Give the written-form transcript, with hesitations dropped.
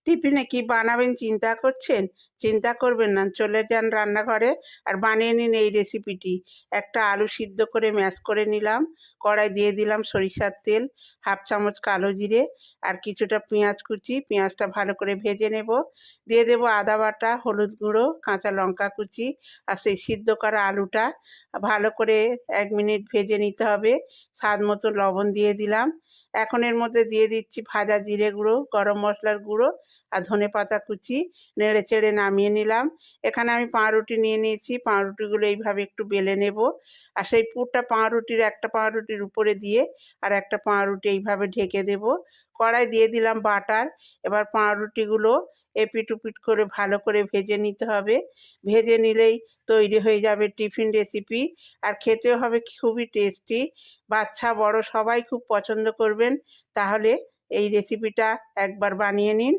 টিফিনে কি বানাবেন চিন্তা করছেন? চিন্তা করবেন না, চলে যান রান্নাঘরে আর বানিয়ে নিন এই রেসিপিটি। একটা আলু সিদ্ধ করে ম্যাশ করে নিলাম, কড়াই দিয়ে দিলাম সরিষার তেল, হাফ চামচ কালো জিরে আর কিছুটা পেঁয়াজ কুচি। পেঁয়াজটা ভালো করে ভেজে নেব। দিয়ে দেব আদা বাটা, হলুদ গুঁড়ো, কাঁচা লঙ্কা কুচি আর সেই সিদ্ধ করা আলুটা ভালো করে 1 মিনিট ভেজে নিতে হবে। স্বাদ মতো লবণ দিয়ে দিলাম। এখন এর মধ্যে দিয়ে দিচ্ছি ভাজা জিরে গুঁড়ো, গরম মশলার গুঁড়ো আর ধনেপাতা কুচি। নেড়ে চেড়ে নামিয়ে নিলাম। এখানে আমি পাউরুটি নিয়ে নিয়েছি, পাউরুটিগুলো এইভাবে একটু বেলে নেব আর সেই পুরটা পাউরুটির একটা পাউরুটির উপরে দিয়ে আর একটা পাউরুটি এইভাবে ঢেকে দেব। কড়াই দিয়ে দিলাম বাটার। এবার পাউরুটিগুলো এপিট ওপিট করে ভালো করে ভেজে নিতে হবে। ভেজে নিলেই তৈরি হয়ে যাবে টিফিন রেসিপি। আর খেতেও হবে খুবই টেস্টি। বাচ্চা বড় সবাই খুব পছন্দ করবেন। তাহলে এই রেসিপিটা একবার বানিয়ে নিন।